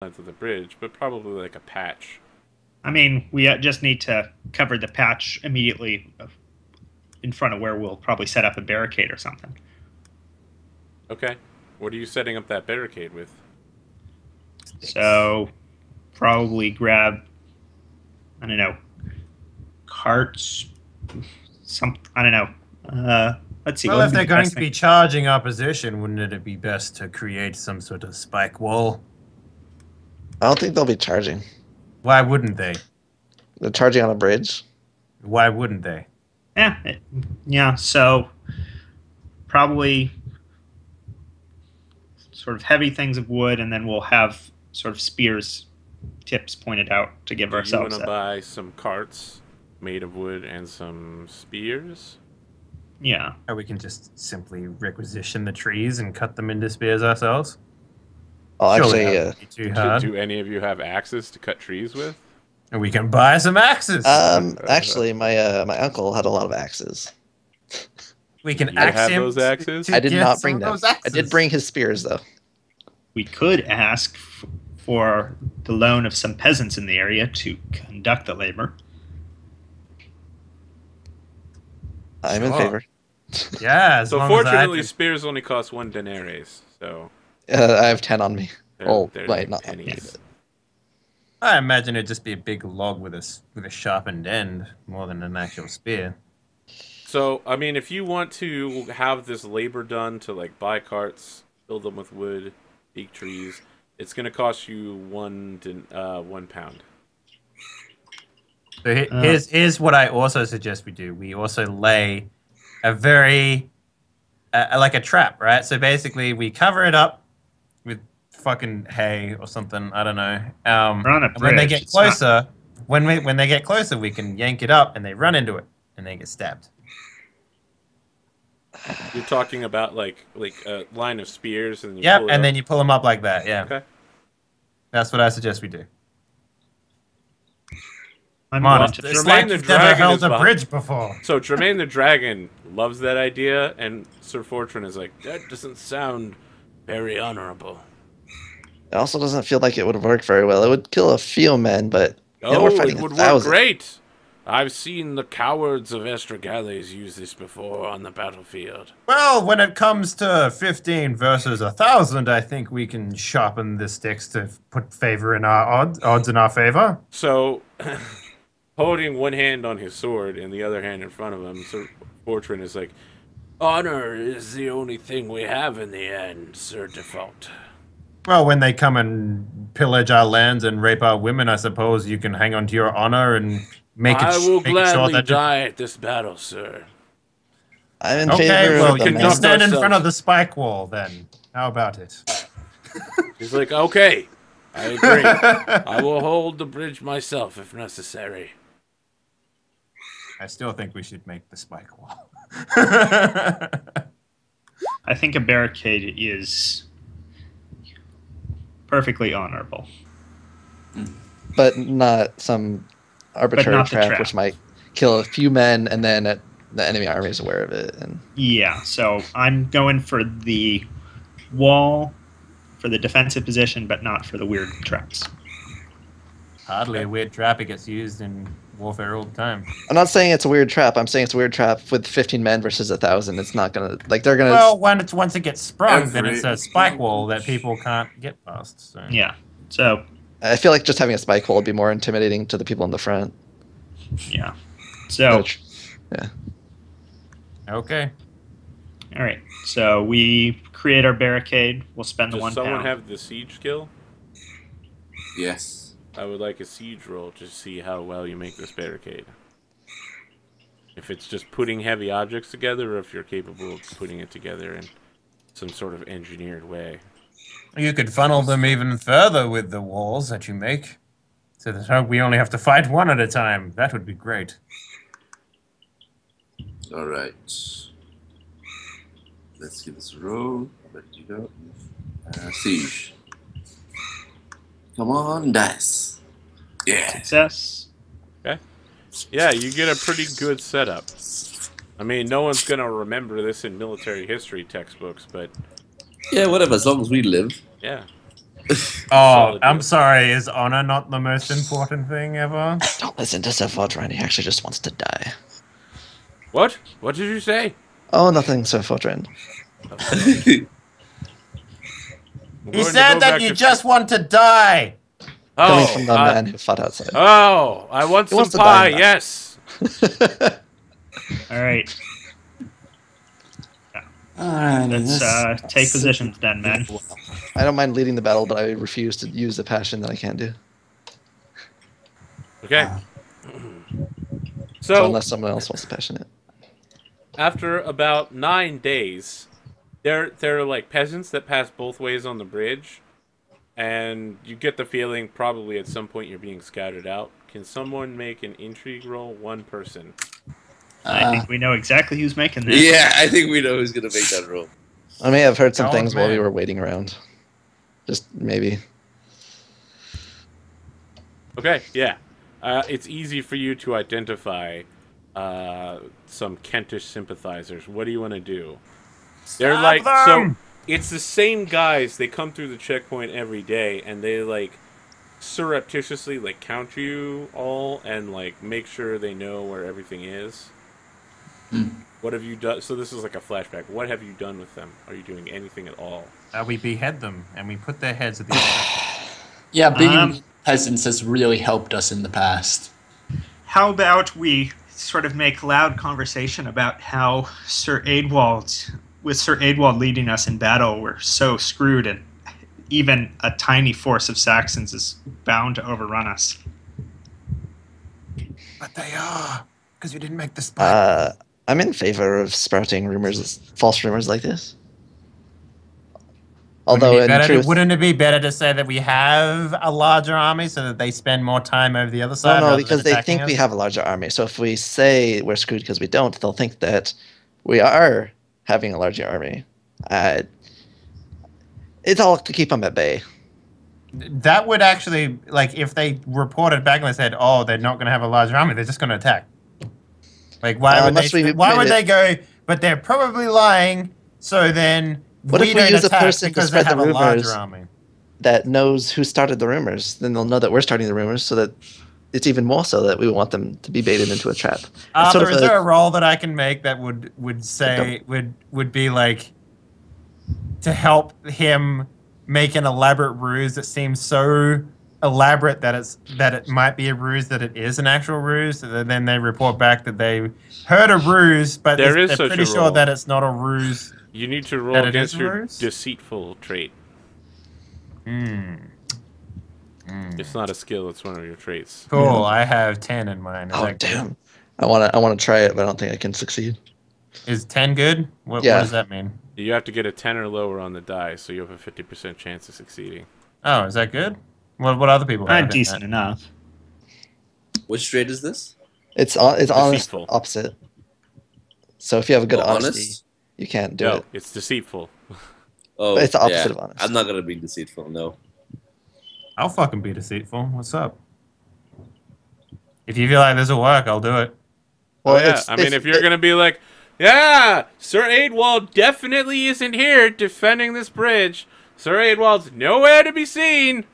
of the bridge, but probably like a patch. I mean, we just need to cover the patch immediately in front of where we'll probably set up a barricade or something. Okay. What are you setting up that barricade with? So probably grab, I don't know, carts, I don't know. Let's see. Well, What if would be they're the going best to thing? be charging our position, wouldn't it be best to create some sort of spike wall? I don't think they'll be charging. Why wouldn't they? They're charging on a bridge. Why wouldn't they? Yeah. So probably sort of heavy things of wood, and then we'll have sort of spears tips pointed out to give Do you want ourselves to buy some carts made of wood and some spears? Yeah. Or we can just simply requisition the trees and cut them into spears ourselves. Oh, Surely actually, that wouldn't be too hard. Do any of you have axes to cut trees with? And we can buy some axes. actually, my uncle had a lot of axes. We can You axe have him those axes? to I did get not some bring of them. those I axes. did bring his spears though. We could ask for the loan of some peasants in the area to conduct the labor. I'm in Sure. favor. Yeah, as So long as I fortunately, can- spears only cost 1 denarius, so I have 10 on me. Oh, they're wait, like not on me. pennies. I imagine it'd just be a big log with a sharpened end more than an actual spear. So, I mean, if you want to have this labor done to, like, buy carts, fill them with wood, big trees, it's going to cost you 1 pound. So here's what I also suggest we do. We also lay a very like a trap, right? So basically, we cover it up with fucking hay or something. I don't know. We're on a And when they bridge, get it's not- closer, when they get closer, we can yank it up, and they run into it, and they get stabbed. You're talking about, like a line of spears, and you Yep, pull it and up. then you pull them up like that. Yeah, Okay. that's what I suggest we do. I'm Come on, willing it's, to it's Jermaine like the you've never Dragon held is a behind- bridge before. So, Jermaine the Dragon loves that idea, and Sir Fortune is like, that doesn't sound very honorable. It also doesn't feel like it would work very well. It would kill a few men, but you know, Oh, we're it fighting would work 1,000. great! I've seen the cowards of Estragales use this before on the battlefield. Well, when it comes to 15 versus 1,000, I think we can sharpen the sticks to put favor in our odds in our favor. So, holding one hand on his sword and the other hand in front of him, Sir Fortune is like, honor is the only thing we have in the end, Sir deFault. Well, when they come and pillage our lands and rape our women, I suppose you can hang on to your honor and make it. I will make sure gladly that die at this battle, sir. I'm in Okay, favor well, of the you can conduct men. stand in ourselves. front of the spike wall then. How about it? He's like, okay, I agree. I will hold the bridge myself if necessary. I still think we should make the spike wall. I think a barricade is perfectly honorable. But not some arbitrary not the trap, trap. which might kill a few men, and then the enemy army is aware of it. And Yeah, so I'm going for the wall for the defensive position, but not for the weird traps. Hardly a weird trap. It gets used in warfare all the time. I'm not saying it's a weird trap. I'm saying it's a weird trap with 15 men versus 1,000. It's not gonna they're gonna. Well, once it gets sprung, then Every- it's a spike wall that people can't get past. So. Yeah, so I feel like just having a spike hole would be more intimidating to the people in the front. yeah, so Yeah. Okay. all right, so we create our barricade. We'll spend the Does 1 someone pound. have the siege skill? Yes. I would like a siege roll to see how well you make this barricade. If it's just putting heavy objects together, or if you're capable of putting it together in some sort of engineered way. You could funnel them even further with the walls that you make, so that we only have to fight one at a time. That would be great. All right. Let's give this a roll. Where did you go? Siege. Come on, dice. Yeah. Success. Okay? Yeah, you get a pretty good setup. I mean, no one's going to remember this in military history textbooks, but Yeah, whatever. As long as we live. yeah. Oh, I'm sorry. Is honor not the most important thing ever? Don't listen to Stafford, Ryan. He actually just wants to die. What? What did you say? Oh, nothing, Stafford, Ryan. He said that you just want to die. Coming from the man who fought outside. Oh, I want some pie. Yes. All right. Alright, Let's take positions then, man. I don't mind leading the battle, but I refuse to use the passion that I can do. Okay. So unless someone else wants to passion it. After about 9 days, there are like peasants that pass both ways on the bridge, and you get the feeling probably at some point you're being scouted out. Can someone make an intrigue roll? One person. I think we know exactly who's making this. Yeah, I think we know who's gonna make that roll. I may have heard some things while we were waiting around. Just maybe. Okay, yeah. It's easy for you to identify some Kentish sympathizers. What do you want to do? They're like, so it's the same guys. They come through the checkpoint every day, and they like surreptitiously like count you all and like make sure they know where everything is. What have you done? So this is like a flashback. What have you done with them? Are you doing anything at all? We behead them, and we put their heads at the end. Yeah, being peasants has really helped us in the past. How about we sort of make loud conversation about how with Sir Aedwald leading us in battle, we're so screwed, and even a tiny force of Saxons is bound to overrun us. But they are, because we didn't make the split. I'm in favor of sprouting rumors, false rumors like this. Although, wouldn't it be better to say that we have a larger army so that they spend more time over the other side? No, because they think we have a larger army. So if we say we're screwed because we don't, they'll think that we are having a larger army. It's all to keep them at bay. That would actually, like, if they reported back and they said, "Oh, they're not going to have a larger army; they're just going to attack." Like, why would they go? But they're probably lying. So then, what if we use a person to spread the rumors army that knows who started the rumors? Then they'll know that we're starting the rumors, so that it's even more so that we want them to be baited into a trap. Is there a role that I can make that would be like to help him make an elaborate ruse that seems so elaborate that it might be a ruse, that it is an actual ruse, so then they report back that they heard a ruse, but they're pretty sure that it's not a ruse. You need to roll against your deceitful trait. It's not a skill, it's one of your traits. Cool, I have 10 in mine. Oh, damn. I want to try it, but I don't think I can succeed. Is 10 good? What does that mean? You have to get a 10 or lower on the die, so you have a 50% chance of succeeding. Oh, is that good? What other people have? Decent enough. Which trait is this? It's honest opposite. So if you have a good honesty, you can't do it. No, it's deceitful. Oh, but it's the opposite of honest. I'm not gonna be deceitful. No. I'll fucking be deceitful. What's up? If you feel like this will work, I'll do it. Well, yeah. I mean, if you're gonna be like, yeah, Sir Aedwald definitely isn't here defending this bridge. Sir Aedwald's nowhere to be seen.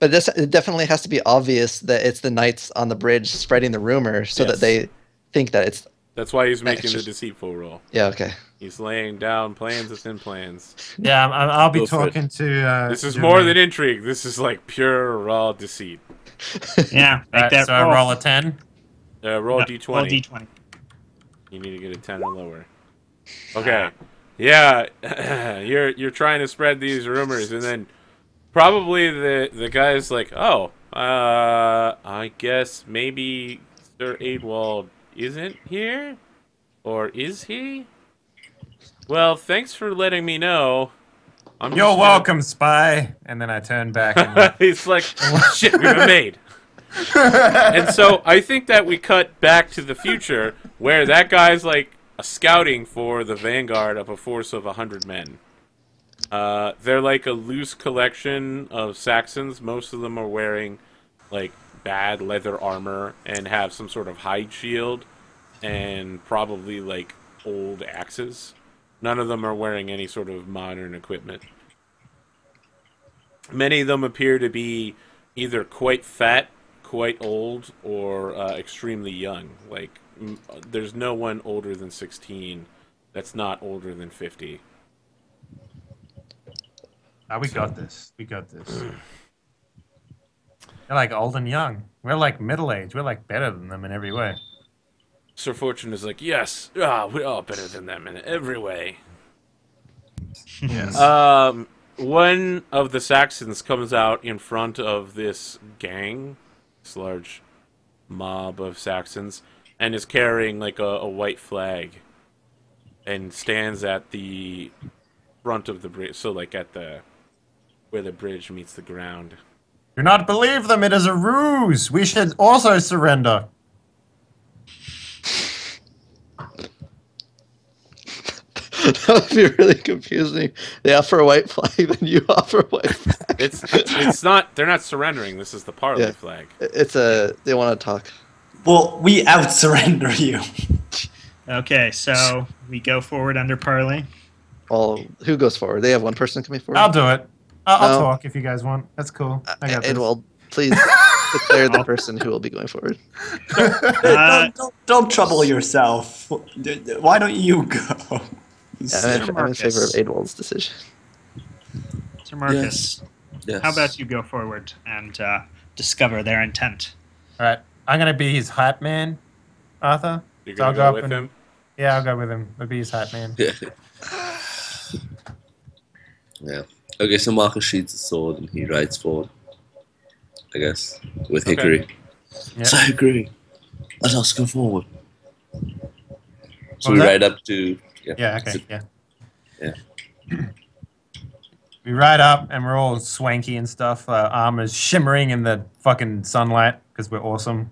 But it definitely has to be obvious that it's the knights on the bridge spreading the rumor, so that they think that it's. That's why he's making the deceitful roll. Yeah. Okay. He's laying down plans within plans. Yeah, I'll be talking to. This is more than intrigue. This is like pure raw deceit. Yeah. So I roll a 10. Roll d20. Roll d20. You need to get a 10 or lower. Okay. Yeah, you're trying to spread these rumors, and then probably the guy's like, oh, I guess maybe Sir Aedwald isn't here, or is he? Well, thanks for letting me know. You're welcome, spy. And then I turn back. And he's like, shit, we've been made. And so I think that we cut back to the future where that guy's like scouting for the vanguard of a force of 100 men. They're like a loose collection of Saxons. Most of them are wearing like bad leather armor and have some sort of hide shield and probably like old axes. None of them are wearing any sort of modern equipment. Many of them appear to be either quite fat, quite old, or extremely young. Like, there's no one older than 16 that's not older than 50. We got this. We got this. They're like old and young. We're like middle age. We're like better than them in every way. Sir Fortune is like, yes, we're all better than them in every way. Yes. One of the Saxons comes out in front of this gang, this large mob of Saxons, and is carrying like a white flag, and stands at the front of the bridge, so like at the where the bridge meets the ground. Do not believe them. It is a ruse. We should also surrender. That would be really confusing. They offer a white flag, then you offer a white flag. It's not. They're not surrendering. This is the parley flag. They want to talk. Well, we out surrender you. Okay, so we go forward under parley. Well, who goes forward? They have one person coming forward. I'll do it. I'll No. talk if you guys want. That's cool. I got this. Edwald, please declare the person who will be going forward. Don't trouble yourself. Why don't you go? Yeah, I'm in favor of Edwald's decision. Sir Marcus, Yes. how about you go forward and discover their intent? All right. I'm going to be his hype man, Arthur. You're So gonna I'll go up with and- him. Yeah, I'll go with him. I'll be his hype man. Yeah. Okay, so Marcus sheathes a sword and he rides forward. I guess. With Okay. Hickory. Yep. So Hickory, let us go forward. So What we was that? ride up to... Yeah, okay, So- yeah. Yeah. We ride up and we're all swanky and stuff. Armor's shimmering in the fucking sunlight because we're awesome.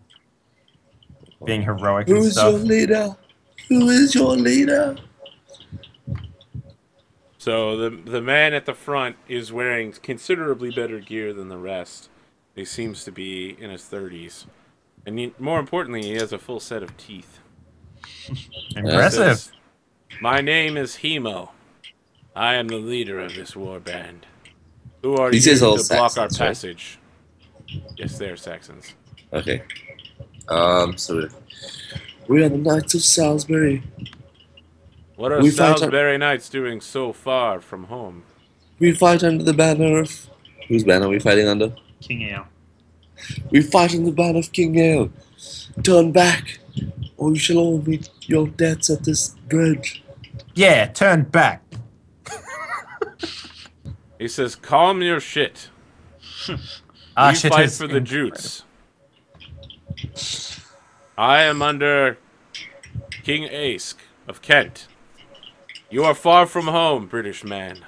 Being heroic and Who's stuff. your leader? Who is your leader? So the man at the front is wearing considerably better gear than the rest. He seems to be in his 30s, and more importantly, he has a full set of teeth. Impressive. Says, my name is Hemo. I am the leader of this war band. Who are These you is all to block our Saxons, right? passage? Yes, they are Saxons. Okay. So we are the Knights of Salisbury. What are We fight Salisbury Knights doing so far from home? We fight under the banner of... Whose banner are we fighting under? King Ale. We fight under the banner of King Ale. Turn back, or you shall all meet your deaths at this bridge. Yeah, turn back. He says, calm your shit. Our We shit fight is for the incredible. Jutes. I am under King Aske of Kent. You are far from home, British man.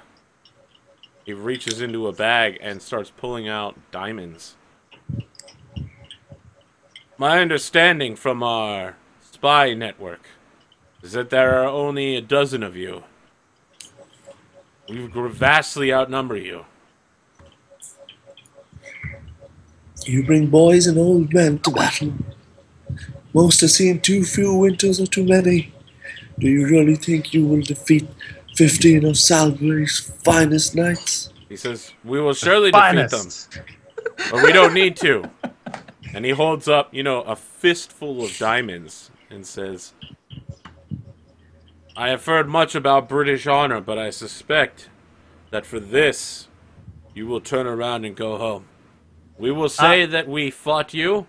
He reaches into a bag and starts pulling out diamonds. My understanding from our spy network is that there are only a dozen of you. We vastly outnumber you. You bring boys and old men to battle. Most have seen too few winters or too many. Do you really think you will defeat 15 of Salisbury's finest knights? He says, we will surely defeat them, Finest. but we don't need to. And he holds up, a fistful of diamonds and says, I have heard much about British honor, but I suspect that for this, you will turn around and go home. We will say that we fought you,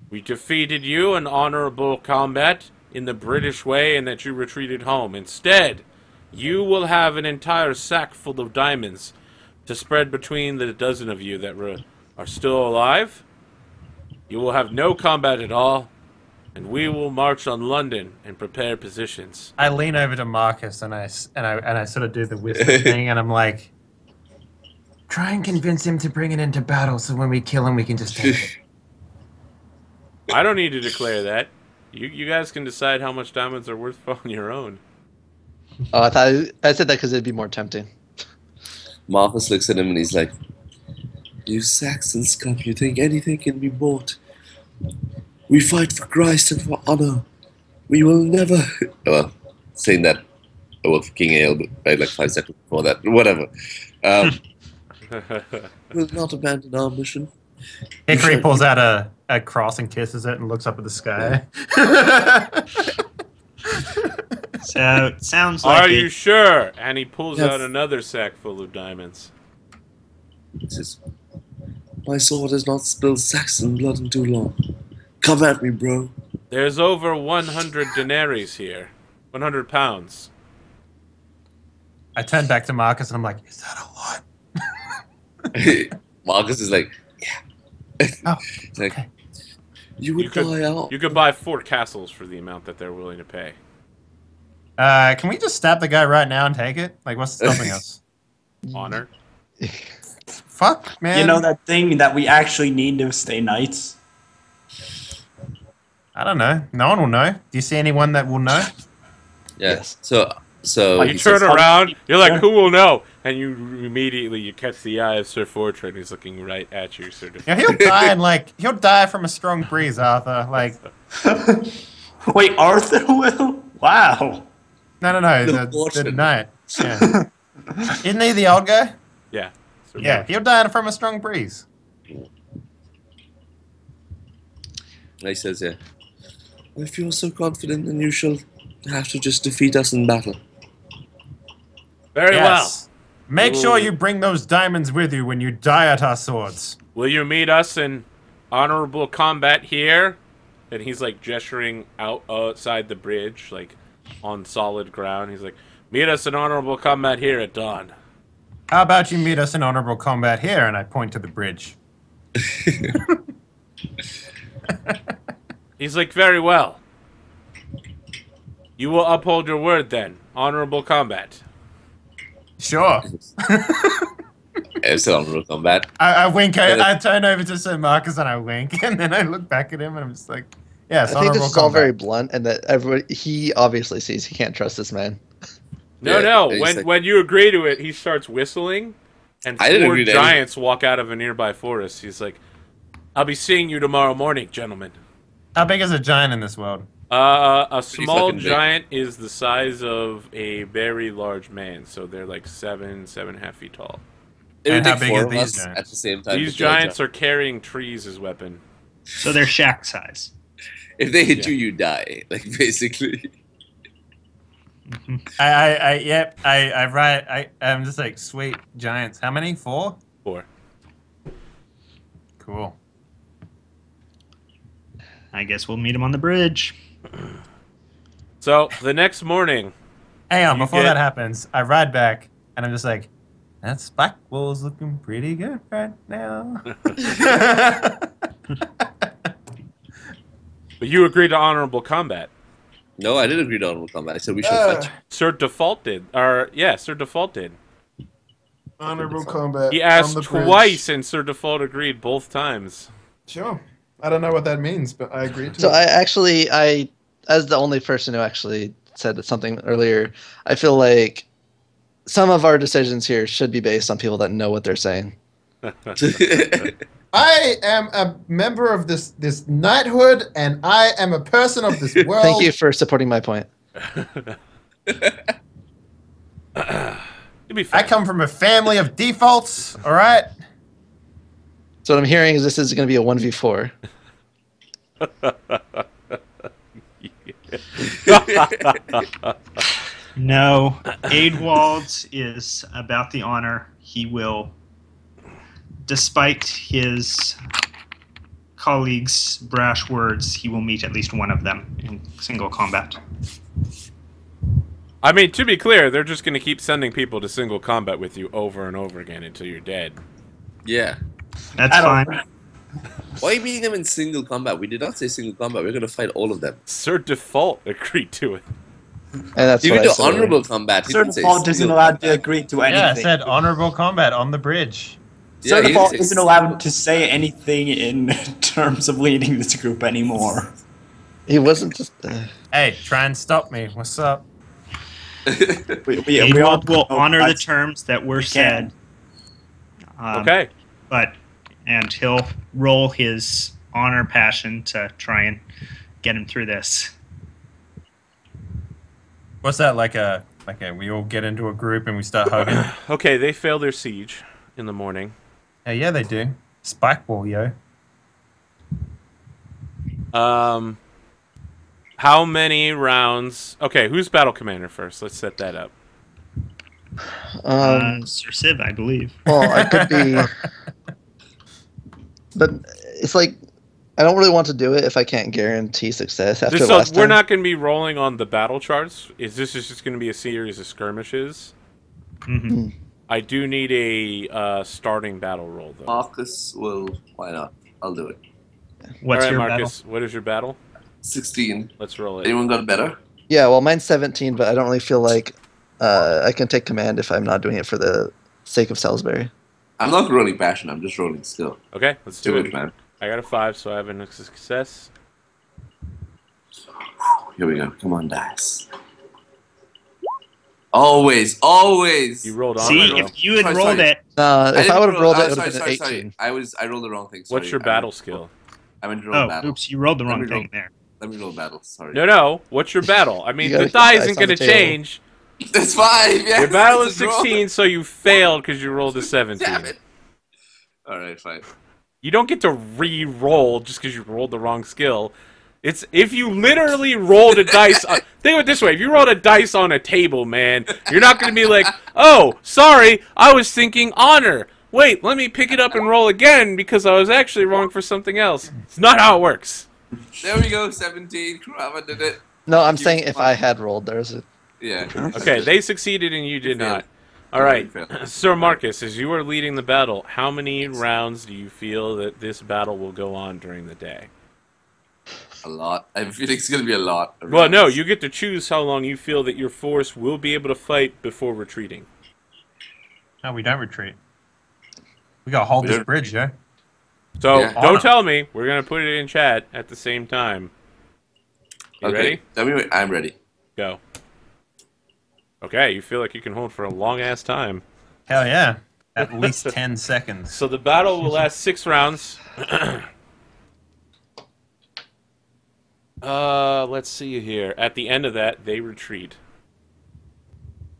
we defeated you in honorable combat in the British way, and that you retreated home. Instead, you will have an entire sack full of diamonds to spread between the dozen of you that are still alive. You will have no combat at all, and we will march on London and prepare positions. I lean over to Marcus and I sort of do the whisper thing, and I'm like, try and convince him to bring it into battle, so when we kill him, we can just take it. I don't need to declare that. You guys can decide how much diamonds are worth on your own. Oh, I said that because it'd be more tempting. Marcus looks at him and he's like, you Saxon scum, you think anything can be bought? We fight for Christ and for honor. We will never... Well, saying that, I worked for King Ale, but right, like 5 seconds before that. Whatever. We'll not abandon our mission. Hickory pulls out a cross and kisses it and looks up at the sky. So it sounds like Are you sure? And he pulls Yes. out another sack full of diamonds. He says, my sword has not spilled Saxon blood in too long. Come at me, bro. There's over 100 denaries here. 100 pounds. I turn back to Marcus and I'm like, is that a lot? Marcus is like, yeah. Oh, It's like, okay. you would die out. You could buy 4 castles for the amount that they're willing to pay. Can we just stab the guy right now and take it? Like, what's stopping us? Honor. Fuck, man. You know that thing that we actually need to stay knights? I don't know. No one will know. Do you see anyone that will know? Yes. So You he turn says, around, you're like, who will know? And you immediately you catch the eye of Sir Fortran. He's looking right at you, Sir Yeah, he'll die and he'll die from a strong breeze, Arthur. Like, Wait, Arthur will? Wow. no, the Fortran. knight. Yeah. Isn't he the old guy? Yeah. Sir Yeah, Fortran. he'll die from a strong breeze. he says, yeah. If you're so confident, then you shall have to just defeat us in battle. Very Yes. Make sure Ooh. you bring those diamonds with you when you die at our swords. well. Will you meet us in honorable combat here? And he's like gesturing outside the bridge, like on solid ground. He's like, meet us in honorable combat here at dawn. How about you meet us in honorable combat here? And I point to the bridge. He's like, very well. You will uphold your word then. Honorable combat. Sure. It's honorable combat. I wink. I turn over to Sir Marcus and I wink, and then I look back at him and I'm just like, yes, I think this honorable is all very combat. blunt, and that everybody he obviously sees he can't trust this man. No, Yeah, no. he's When like- when you agree to it, he starts whistling, and I didn't 4 agree to giants walk out of a nearby forest. He's like, "I'll be seeing you tomorrow morning, gentlemen." How big is a giant in this world? A small fucking big. giant is the size of a very large man, so they're like 7.5 feet tall. It would And how take big 4 are of these us giants? at the same time. These to kill a giants are carrying trees as weapon. so they're shack size. If they hit Yeah. you, you die. Like, basically. I'm just like, sweet giants. How many? 4? 4. Cool. I guess we'll meet him on the bridge. So the next morning, Hang on, You before get- that happens, I ride back and I'm just like, that spike wall's looking pretty good right now. but you agreed to honorable combat. No, I did agree to honorable combat. I said we should fight. Sir deFault did. Sir deFault did. Honorable combat. He on asked the bridge. twice, and Sir deFault agreed both times. Sure. I don't know what that means, but I agree to So it. I as the only person who actually said something earlier, I feel like some of our decisions here should be based on people that know what they're saying. I am a member of this knighthood, and I am a person of this world. Thank you for supporting my point. You'll be I fine. come from a family of defaults, all right? So what I'm hearing is this is going to be a 1v4. No, Adewald is about the honor. He will, despite his colleagues' brash words, he will meet at least one of them in single combat. I mean, to be clear, they're just going to keep sending people to single combat with you over and over again until you're dead. Yeah. That's I don't- fine. Why are you meeting them in single combat? We did not say single combat. We're going to fight all of them. Sir deFault agreed to it. And that's You what can I do said. honorable combat. He Sir didn't say deFault isn't single allowed to combat. agree to Yeah, I anything. said honorable combat on the bridge. Sir Yeah, he deFault didn't say isn't allowed to say anything in terms of leading this group anymore. He wasn't just. Hey, try and stop me. What's up? We all Adewald will know honor the that's- terms that were we said. can. Okay. And he'll roll his honor passion to try and get him through this. What's that, like a we all get into a group and we start hugging? Okay, they fail their siege. in the morning. Yeah, they do. Spike ball, yo. How many rounds? Okay, who's battle commander first? Let's set that up. Sir Civ, I believe. Well, I could be, but it's like I don't really want to do it if I can't guarantee success after So last time. we're not going to be rolling on the battle charts. This is just going to be a series of skirmishes? Mm-hmm. I do need a starting battle roll, though. Marcus will. Why not? I'll do it. What's All right, your Marcus, what is your battle? 16. Let's roll it. Anyone got better? Yeah, well, mine's 17, but I don't really feel like I can take command if I'm not doing it for the sake of Salisbury. I'm not rolling passion. I'm just rolling skill. Okay, let's do it. man. I got a 5, so I have a success. Here we go. Come on, dice. Always, always. You rolled on. See, it, if you had Sorry, rolled sorry. it, If I would have rolled it, it would sorry, have been sorry, 18. sorry. I rolled the wrong thing. Sorry. What's your battle skill? I went to roll battle. oops, you rolled the wrong me roll. thing there. Let me roll battle. Sorry. No. What's your battle? I mean, You gotta the die keep isn't dice on going the to table. change. That's 5. Yeah. Your battle is Let's roll. 16, so you failed because you rolled a 17. Damn it. All right, fine. You don't get to re-roll just because you rolled the wrong skill. It's if you literally rolled a dice. Think of it this way: if you rolled a dice on a table, man, you're not going to be like, "Oh, sorry, I was thinking honor. Wait, let me pick it up and roll again because I was actually wrong for something else." It's not how it works. There we go. 17. Kroama did it. No, I'm Keep saying it if fun. I had rolled, there's a. Yeah. Okay, they succeeded and you did failed. not. All right, You failed. Sir Marcus, as you are leading the battle, how many rounds do you feel that this battle will go on during the day? A lot. I feel like it's gonna be a lot. of Well, no, rounds. you get to choose how long you feel that your force will be able to fight before retreating. No, we don't retreat. We gotta hold We this don't bridge, yo. So, Yeah. don't tell me. We're going to put it in chat at the same time. You Okay. ready? Tell me when I'm ready. Go. Okay, you feel like you can hold for a long-ass time. Hell yeah. At least 10 seconds. So the battle will last 6 rounds. Let's see here. At the end of that, they retreat.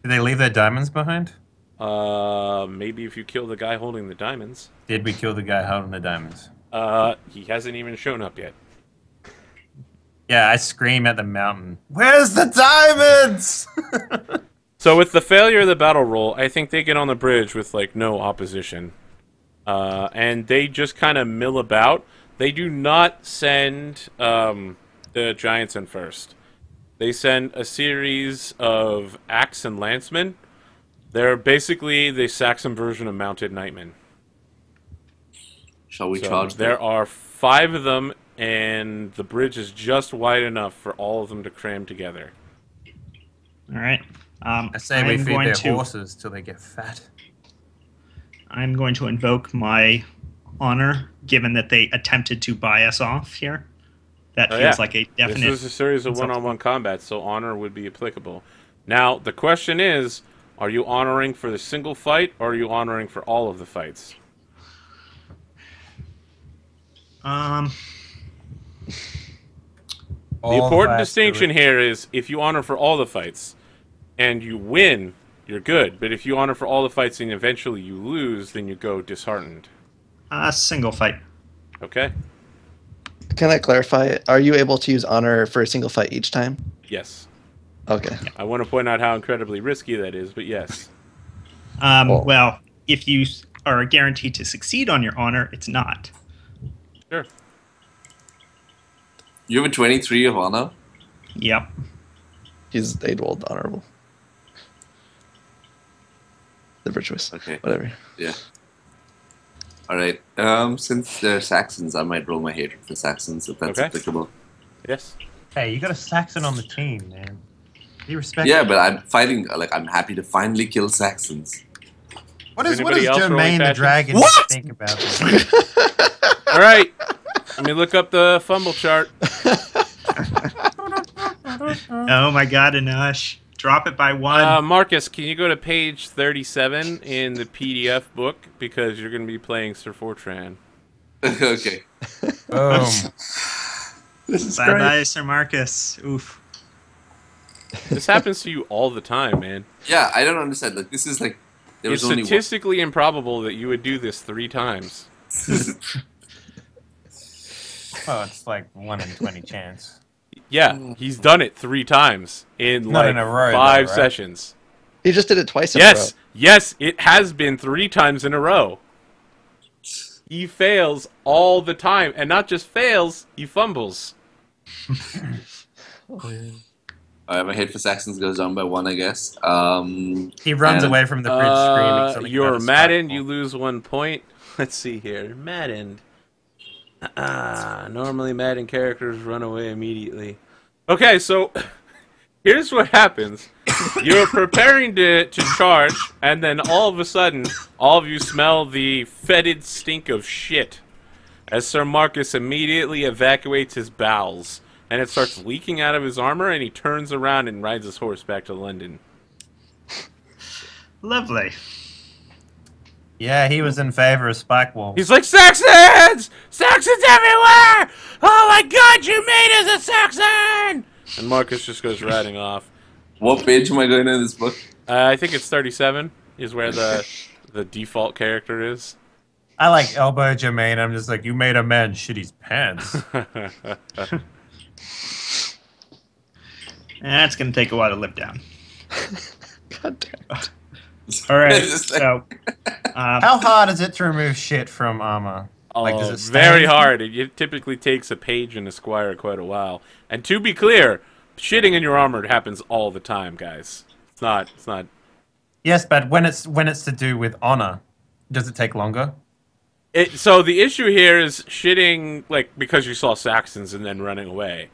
Did they leave their diamonds behind? Maybe if you kill the guy holding the diamonds. Did we kill the guy holding the diamonds? He hasn't even shown up yet. Yeah, I scream at the mountain. Where's the diamonds? So with the failure of the battle roll, I think they get on the bridge with, like, no opposition. And they just kind of mill about. They do not send the giants in first. They send a series of axe and lancemen. They're basically the Saxon version of mounted nightmen. Shall we So charge there them? are 5 of them, and the bridge is just wide enough for all of them to cram together. All right. I say we feed their horses till they get fat. I'm going to invoke my honor, given that they attempted to buy us off here. That Oh, feels yeah. like a definite. This is a series of one-on-one combat, so honor would be applicable. Now, the question is, are you honoring for the single fight, or are you honoring for all of the fights? The important distinction here is, if you honor for all the fights, and you win, you're good. But if you honor for all the fights and eventually you lose, then you go disheartened. Single fight. Okay? Can I clarify? Are you able to use honor for a single fight each time? Yes. Okay. I want to point out how incredibly risky that is, but yes. Well, if you are guaranteed to succeed on your honor, it's not. Sure. You have a 23 of honor? Yep. He's Aidwold honorable. The virtuous. Okay. Whatever. Yeah. Alright. Since they're Saxons, I might roll my hatred for Saxons if that's Okay. applicable. Yes. Hey, you got a Saxon on the team, man. Be respectful. Yeah, but I'm fighting, I'm happy to finally kill Saxons. What Does does anybody else rolling Jermaine the passion? Dragon What? think about this? All right. Let me look up the fumble chart. Oh my God, Anosh. Drop it by 1. Marcus, can you go to page 37 in the PDF book? Because you're going to be playing Sir Fortran. Okay. Boom. This is Bye-bye, Sir Marcus. Oof. This happens to you all the time, man. Yeah, I don't understand. Like, this is It's statistically improbable that you would do this 3 times. Oh, it's like 1 in 20 chance. Yeah, he's done it 3 times in Not like in a row, 5 though, right? sessions. He just did it twice in a row. Yes, it has been 3 times in a row. He fails all the time, and not just fails, he fumbles. My hit for Saxons goes down by 1, I guess. He runs away from the bridge screaming. something You're about a maddened, spike you lose 1 point. Let's see here. Maddened. Normally Madden characters run away immediately. Okay, so here's what happens. You're preparing to charge, and then all of a sudden, all of you smell the fetid stink of shit as Sir Marcus immediately evacuates his bowels, and it starts leaking out of his armor, and he turns around and rides his horse back to London. Lovely. Yeah, he was in favor of spike walls. He's like, Saxons! Saxons everywhere! Oh my god, you made us a Saxon! And Marcus just goes riding off. What page am I going in this book? I think it's 37 is where the default character is. I like elbow Jermaine. I'm just like, you made a man shit his pants. That's going to take a while to live down. God damn it. All right, so... How hard is it to remove shit from armor? Like, does it stain? Very hard. It typically takes a page in Esquire quite a while. And to be clear, shitting in your armor happens all the time, guys. It's not. Yes, but when it's to do with honor, does it take longer? So the issue here is shitting, like, because you saw Saxons and then running away.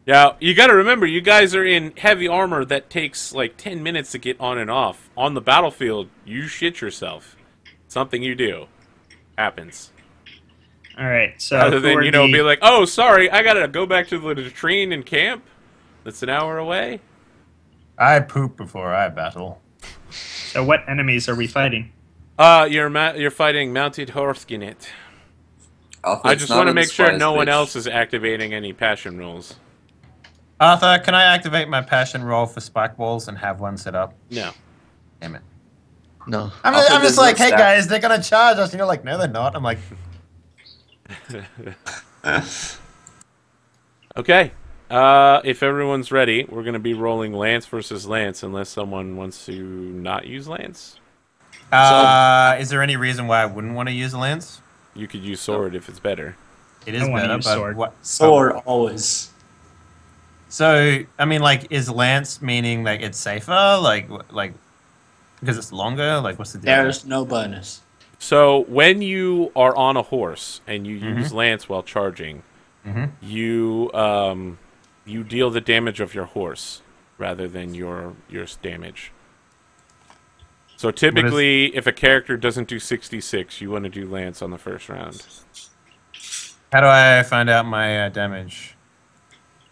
Now, you gotta remember, you guys are in heavy armor that takes, like, 10 minutes to get on and off. On the battlefield, you shit yourself. Something you do. Happens. All right, so... Rather than, be like, oh, sorry, I gotta go back to the latrine in camp that's an hour away. I poop before I battle. So what enemies are we fighting? You're fighting Mounted Horsekinit. I just want to make sure no one else is activating any passion rolls. Arthur, can I activate my passion roll for spike balls and have one set up? No. Damn it. No. I'm just like, hey guys, they're gonna charge us. And you're like, no, they're not. I'm like... Okay. If everyone's ready, we're going to be rolling Lance versus Lance unless someone wants to not use Lance. Is there any reason why I wouldn't want to use a lance? You could use sword if it's better. It is better, but sword. Sword, always. So, I mean, like, is lance meaning, like, it's safer? Like, because it's longer? Like, what's the deal? There's no bonus. So, when you are on a horse and you use Lance while charging, you deal the damage of your horse rather than your damage. So, typically, if a character doesn't do 66, you want to do Lance on the first round. How do I find out my damage?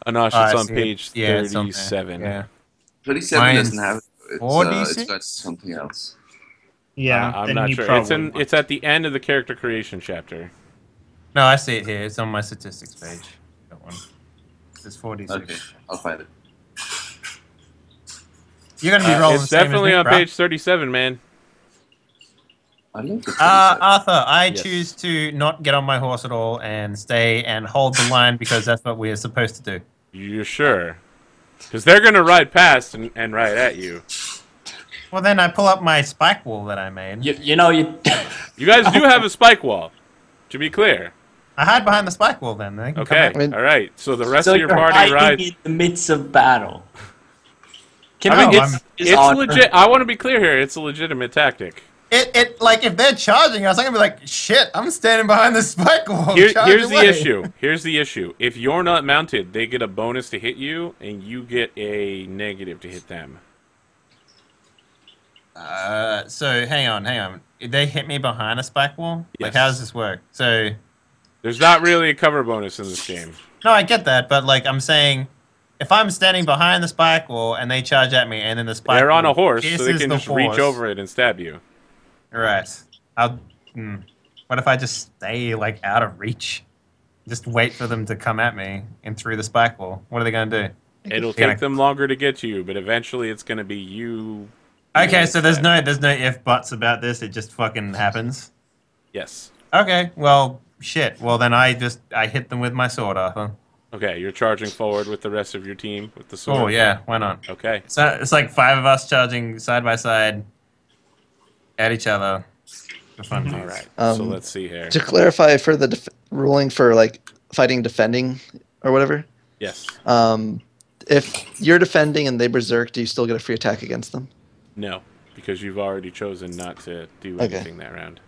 Anosh, it's on page 37. Yeah. 37 doesn't have it. It's 46? got something else. Yeah, I'm not sure. It's at the end of the character creation chapter. No, I see it here. It's on my statistics page. That one. It's 46. Okay, I'll find it. You're going to be rolling It's definitely on page 37, man. I love the Arthur, I choose to not get on my horse at all and stay and hold the line because that's what we're supposed to do. You're sure? Because they're going to ride past and ride at you. Well, then I pull up my spike wall that I made. You know, You guys do have a spike wall, to be clear. I hide behind the spike wall then. They can come Okay, at me. all right. So the rest so of your you're party hiding rides. in the midst of battle. I mean, No, it's legit. I want to be clear here. It's a legitimate tactic. Like, if they're charging us, I'm going to be like, shit, I'm standing behind the spike wall. Here's Charge the away. issue. Here's the issue. If you're not mounted, they get a bonus to hit you, and you get a negative to hit them. So, hang on. They hit me behind a spike wall? Yes. Like, how does this work? So... There's not really a cover bonus in this game. No, I get that, but, like, I'm saying... If I'm standing behind the spike wall and they charge at me and then the spike They're wall on a horse, so they pierces can the just reach horse. over it and stab you. Right. What if I just stay, like, out of reach? Just wait for them to come at me and through the spike wall. What are they going to do? It'll take them longer to get to you, but eventually it's going to be you Okay, so there's no if buts about this. It just fucking happens. Yes. Okay, well, shit. Well, then I hit them with my sword, Arthur. Okay, you're charging forward with the rest of your team with the sword. Oh yeah, why not? Okay. So it's like 5 of us charging side by side at each other for fun. All right. Um, So let's see here. To clarify for the ruling for like fighting defending or whatever, Yes. if you're defending and they berserk, do you still get a free attack against them? No, because you've already chosen not to do Okay. anything that round.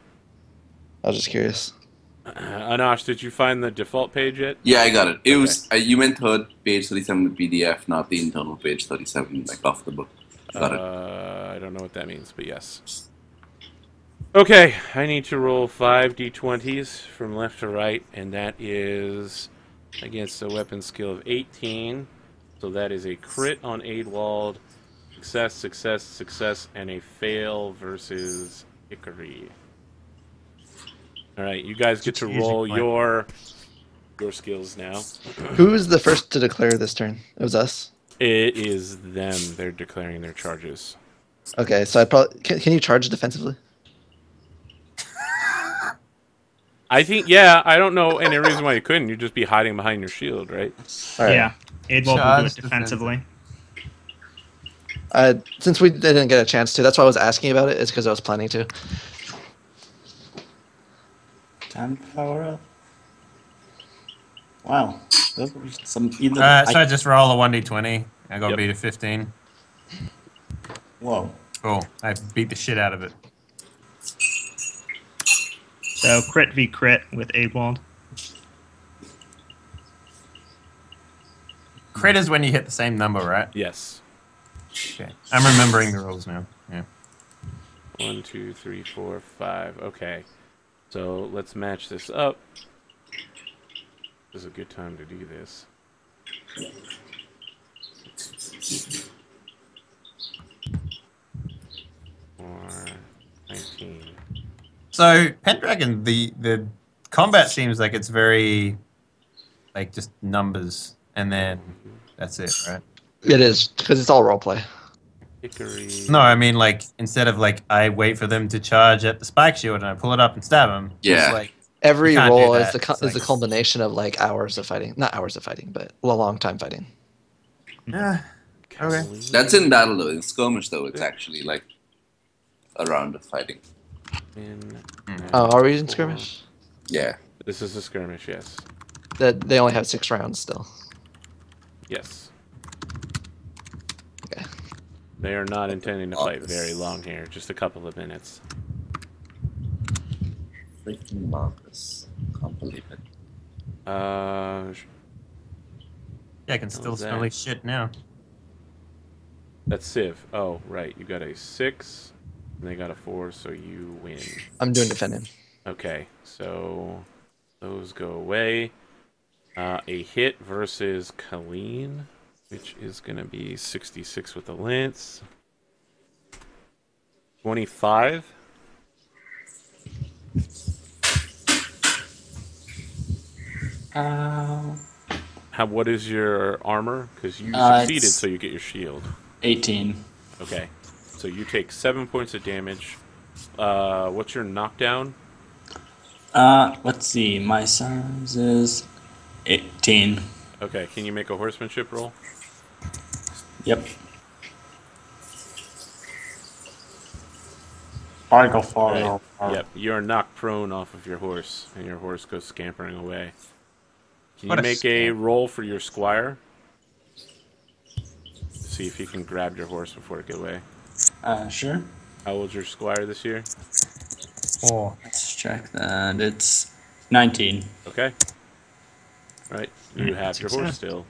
I was just curious. Anosh, did you find the default page yet? Yeah, I got it. It Okay. was you meant page 37 of the PDF, not the internal page 37, like off the book. Got it. I don't know what that means, but yes. Okay, I need to roll 5 d20s from left to right, and that is against a weapon skill of 18. So that is a crit on Aidwald, success, success, success, and a fail versus Hickory. All right, you guys get to roll your skills now. Who's the first to declare this turn? It was us. It is them. They're declaring their charges. Okay, so I probably can you charge defensively? I think, yeah, I don't know any reason why you couldn't. You'd just be hiding behind your shield, right? All right. Yeah, Aidwald will do Charge it defensively. Since we didn't get a chance to, that's why I was asking about it. Is because I was planning to. Time to power up. Wow. Those were some either. So I just roll a 1d20. I got Yep. beat a 15. Whoa. Cool. I beat the shit out of it. So crit v crit with Aidwald. Crit is when you hit the same number, right? Yes. Okay. I'm remembering the rules now. Yeah. 1, 2, 3, 4, 5. Okay. So let's match this up. This is a good time to do this. Or 19. So Pendragon, the combat seems like it's very like just numbers, and then that's it, right? It is because it's all roleplay. Hickory. No, I mean like instead of like I wait for them to charge at the spike shield and I pull it up and stab them. Yeah. It's like Every You can't do roll is that. the It's is the like- culmination of like hours of fighting, not hours of fighting, but a long time fighting. okay. Kathleen. That's in battle though. In skirmish though, it's actually like a round of fighting. Oh, are we in skirmish? Yeah. This is a skirmish, yes. That they only have 6 rounds still. Yes. Okay. They are not intending to fight very long here, just a couple of minutes. Freaking Marcus. Can't believe it. Yeah, I can still was smell that? like shit now. That's Civ. Oh, right. You got a 6, and they got a 4, so you win. I'm doing defending. Okay, so those go away. A hit versus Colleen, which is going to be 66 with the lance. 25. What is your armor? Because you succeeded, it's- so you get your shield. 18. Okay, so you take 7 points of damage. What's your knockdown? Let's see. My size is 18. Okay, can you make a horsemanship roll? Yep. I go far. Right. Yep, you are knocked prone off of your horse, and your horse goes scampering away. Can What you a make a scamp. roll for your squire? See if you can grab your horse before it get away. Sure. How old's your squire this year? 4. Let's check that. It's 19. Okay. All right, you have your horse success. still.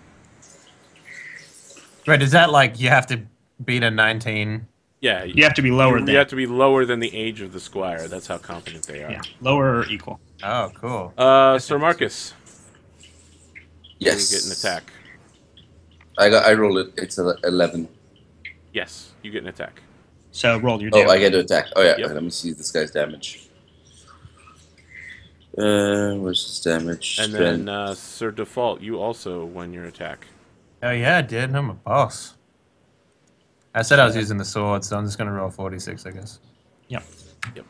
Wait, is that like you have to beat a 19? Yeah, You have to be lower you than. have to be lower than the age of the squire. That's how competent they are. Yeah, lower or equal. Oh, cool. Sir Marcus, Yes. you get an attack. I roll it. It's 11. Yes, you get an attack. So roll your Oh, damage. I get to attack. Oh yeah. Yep. Let me see this guy's damage. Where's his damage? And then, Sir deFault, you also won your attack. Oh yeah, I did. I'm a boss. I said I was using the sword, so I'm just gonna roll 46, I guess. Yep. Yep.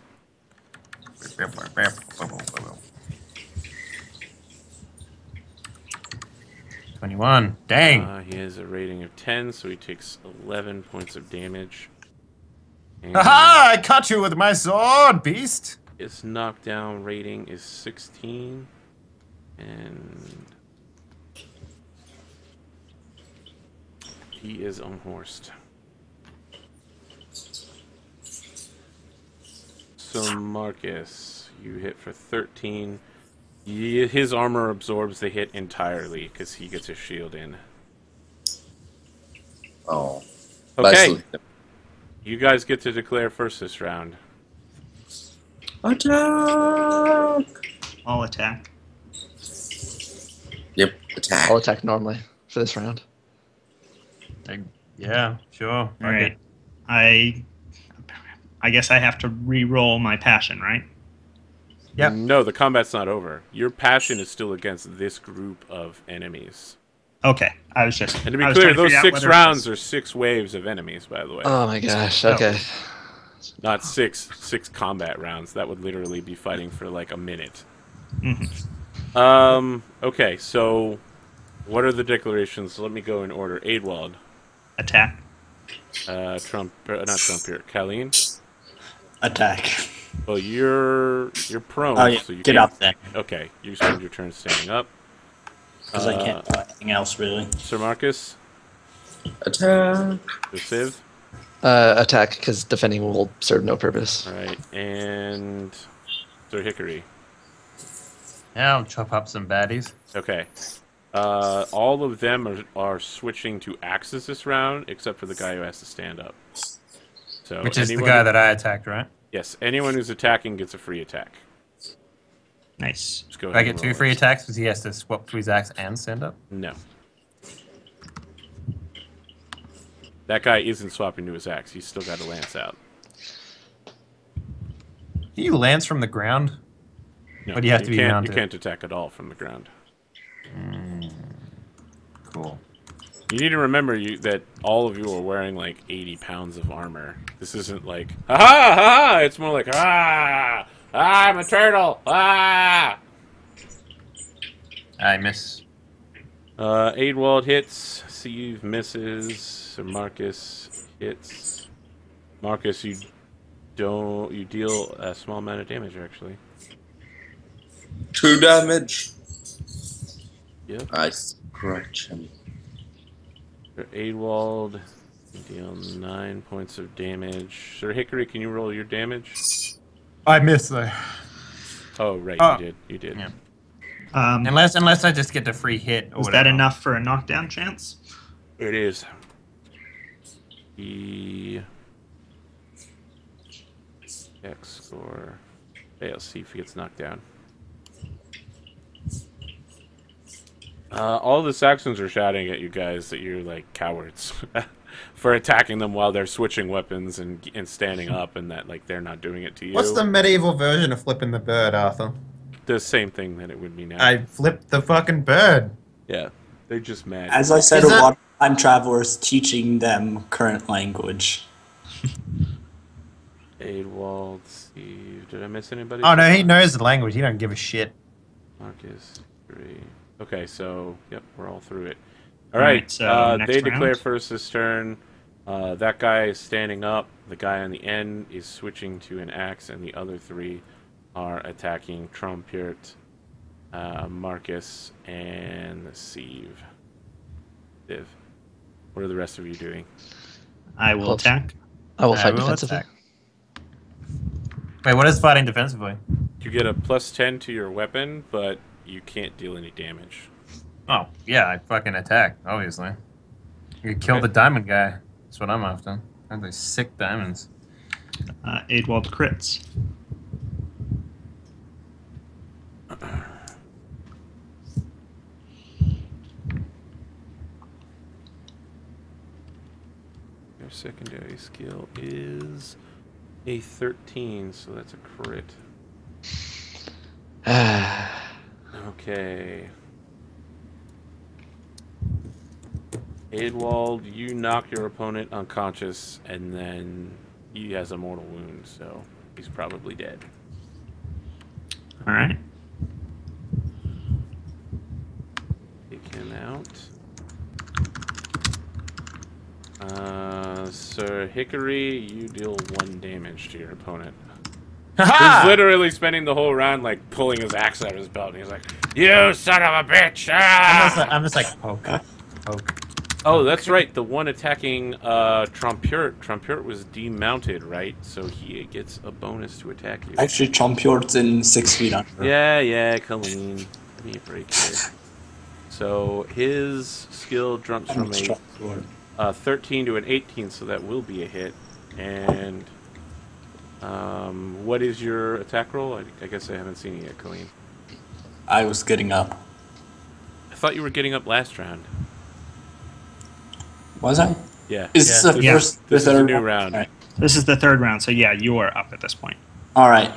21. Dang. He has a rating of 10, so he takes 11 points of damage. And Aha! I caught you with my sword, beast. his knockdown rating is 16. And he is unhorsed. So Marcus, you hit for 13. His armor absorbs the hit entirely because he gets his shield in. Oh. Okay. You guys get to declare first this round. Attack! I'll attack. Yep, attack. I'll attack normally for this round. Yeah, sure. All right. I guess I have to re-roll my passion, right? Yep. No, the combat's not over. Your passion is still against this group of enemies. Okay, I was just. And to be I was clear, trying to those figure out 6 whether it rounds was- are 6 waves of enemies, by the way. Oh my gosh. Okay. Not six combat rounds. That would literally be fighting for like a minute. Okay, so what are the declarations? Let me go in order. Aidwald. Attack. Not Trump here. Colleen. Attack. Well, you're prone, Oh yeah, so you get can't- up then, Okay, you spend your turn standing up. because I can't do anything else really. Sir Marcus. Attack! The Civ. Attack, because defending will serve no purpose. All right, and Sir Hickory. Yeah, I'll chop up some baddies. Okay. All of them are switching to axes this round, except for the guy who has to stand up. So Which is the guy that I attacked, right? Yes, anyone who's attacking gets a free attack. Nice. Just go Do ahead I get and 2 roll free it. attacks because he has to swap to his axe and stand up? No. That guy isn't swapping to his axe. He's still got a lance out. Can you lance from the ground? No, Or do you have to be can't, mounted? You can't attack at all from the ground. Cool. You need to remember that all of you are wearing like 80 pounds of armor. This isn't like, ha ha ha! It's more like, ah! I'm a turtle! Ah! I miss. Aidwald hits. Steve misses. Sir Marcus hits. Marcus, you deal a small amount of damage actually. 2 damage. Yep. I scratch him. Sir Aidwald, you deal 9 points of damage. Sir Hickory, can you roll your damage? I miss though. Oh, right, you did. Yeah. Um, Unless I just get the free hit or was whatever. that enough for a knockdown chance? It is. The X score. Hey, I'll see if he gets knocked down. All the Saxons are shouting at you guys that you're like cowards for attacking them while they're switching weapons and standing up, and that like they're not doing it to you. What's the medieval version of flipping the bird, Arthur? The same thing that it would be now. I flipped the fucking bird. Yeah, they're just mad. As I said, Is that- a lot of time travelers teaching them current language. Aidwald, Steve. Did I miss anybody? Oh no, he knows the language. He don't give a shit. Marcus, 3. Okay, so yep, we're all through it. All right, so next they declare round. first this turn. That guy is standing up. The guy on the end is switching to an axe, and the other 3 are attacking Trumpiert, Marcus, and Steve. Div. What are the rest of you doing? I will Well, attack. I will I fight will defensively. attack. Wait, what is fighting defensively? You get a +10 to your weapon, but you can't deal any damage. Oh, yeah, I fucking attack, obviously. You kill the diamond guy. That's what I'm after. I have those sick diamonds. Aidwald crits. Your secondary skill is a 13, so that's a crit. Okay. Adewald, you knock your opponent unconscious, and then he has a mortal wound, so he's probably dead. All right. Take him out. Sir Hickory, you deal 1 damage to your opponent. He's literally spending the whole round like pulling his axe out of his belt, and he's like, "You son of a bitch!" Ah! I'm just like poke. Oh, that's right. The one attacking Trumpurt was demounted, right? So he gets a bonus to attack you. Actually, Trumpurt's in 6 feet under. Yeah, Colleen. Give me a break here. So his skill jumps from a 13 to an 18, so that will be a hit. And what is your attack roll? I guess I haven't seen it yet, Colleen. I was getting up. I thought you were getting up last round. Was I? Yeah. Is this the first? This is third a new round. Right. This is the 3rd round, so yeah, you are up at this point. All right.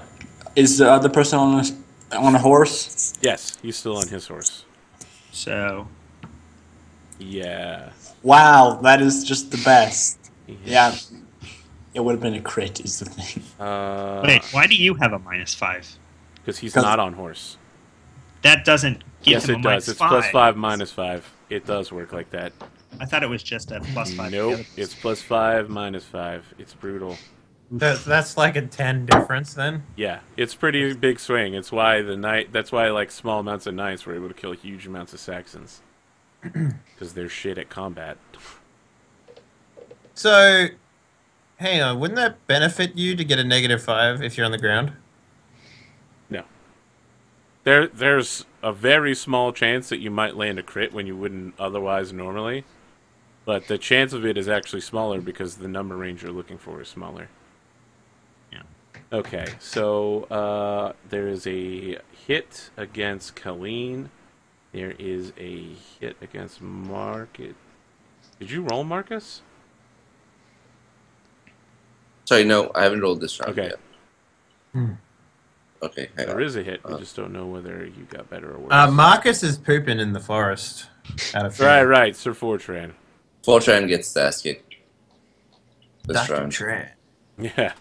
Is the other person on a horse? Yes, he's still on his horse. So. Yeah. Wow, that is just the best. Yeah. It would have been a crit, is the thing. Wait, why do you have a -5? Because he's not on horse. That doesn't give Yes, him it a does. It's -5. +5, -5. It does work like that. I thought it was just a +5. Nope, it's +5, -5. It's brutal. That's like a 10 difference then. Yeah, it's pretty big swing. It's why that's why like small amounts of knights were able to kill huge amounts of Saxons. Because they're shit at combat. So, hang on, wouldn't that benefit you to get a -5 if you're on the ground? No. There's a very small chance that you might land a crit when you wouldn't otherwise normally. But the chance of it is actually smaller because the number range you're looking for is smaller. Yeah. Okay, so there is a hit against Colleen. There is a hit against Marcus. Did you roll, Marcus? Sorry, no, I haven't rolled this round Okay. yet. Okay, hang There on. is a hit. We just don't know whether you got better or worse. Marcus is pooping in the forest. Out of fear. Right, Sir Fortran. Fortran gets the ass kicked this round. Yeah,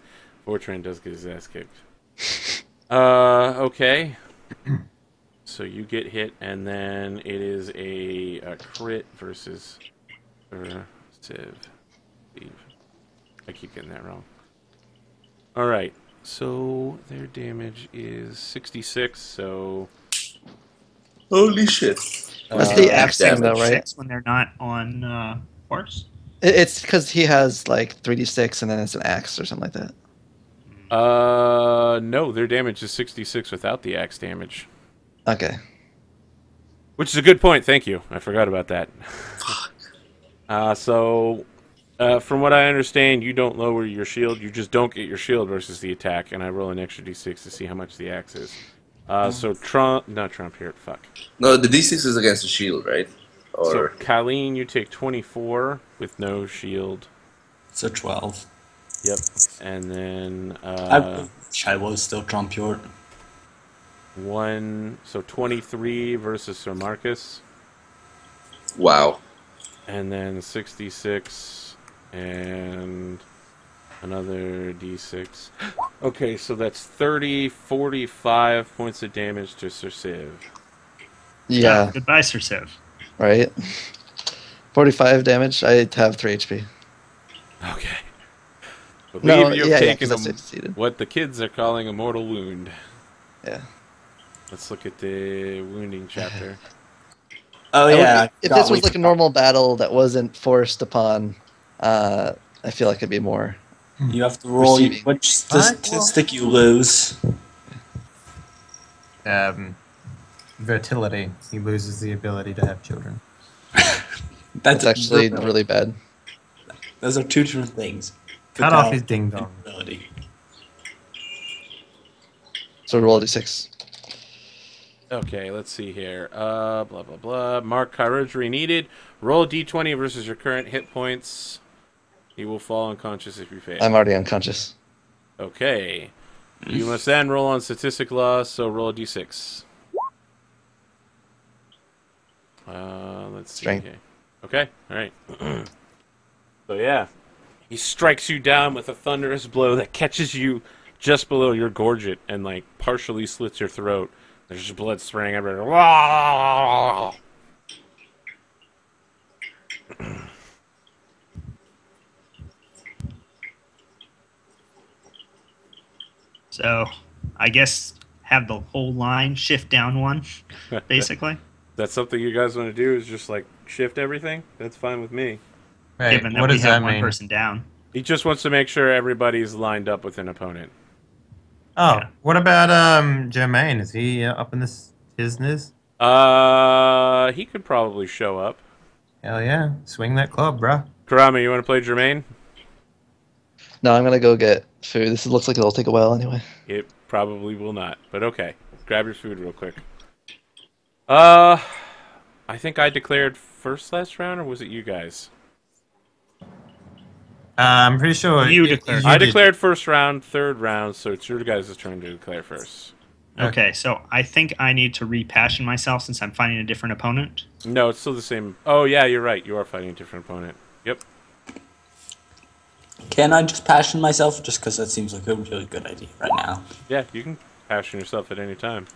Fortran does get his ass kicked. Okay. So you get hit, and then it is a crit versus Civ. I keep getting that wrong. All right. So their damage is 66. So Holy shit! That's the axe thing, though, right? 6 when they're not on horse. It's because he has like 3d6 and then it's an axe or something like that. no, their damage is 66 without the axe damage. Okay. Which is a good point. Thank you. I forgot about that. From what I understand, you don't lower your shield. You just don't get your shield versus the attack, and I roll an extra d6 to see how much the axe is. Not Trump here. Fuck. No, the d6 is against the shield, right? So, Or Colleen, you take 24 with no shield. So 12. Yep. And then I was still Trumpurt. 23 versus Sir Marcus. wow. And then 66 and another d6. Okay, so that's 45 points of damage to Sir Civ. Yeah, Goodbye, Sir Civ. right. 45 damage. I have 3 HP. Okay. Believe you've taken 'cause I succeeded. what the kids are calling a mortal wound. Yeah. Let's look at the wounding chapter. Oh yeah. If this was like a normal battle that wasn't forced upon, I feel like it'd be more. You have to roll Receiving. which statistic you lose. Fertility. He loses the ability to have children. That's actually really bad. Those are two different things. Cut off his ding dong. Ability. So roll a d6. Okay, let's see here. Blah, blah, blah. Mark chirurgery needed. Roll a d20 versus your current hit points. He will fall unconscious if you fail. I'm already unconscious. Okay. You must then roll on statistic loss, so roll a d6. Let's see Strength. here. Okay, alright. So yeah, he strikes you down with a thunderous blow that catches you just below your gorget and like partially slits your throat. There's just blood spraying everywhere. So, I guess have the whole line shift down one, basically. That's something you guys want to do is just like shift everything? That's fine with me. Wait, Given that what we does have that one mean? person down. He just wants to make sure everybody's lined up with an opponent. Oh, Yeah. what about Jermaine? Is he up in this business? He could probably show up. Hell yeah, swing that club, bruh. Kroama, you want to play Jermaine? No, I'm gonna go get food. This looks like it'll take a while anyway. It probably will not, but okay. Grab your food real quick. I think I declared first last round, or was it you guys? I'm pretty sure You declared. I did. declared first round, third round, so it's your guys' turn to declare first. Okay, so I think I need to repassion myself since I'm fighting a different opponent. No, it's still the same. Oh, yeah, you're right. You are fighting a different opponent. Yep. Can I just passion myself? Just because that seems like a really good idea right now. Yeah, you can passion yourself at any time.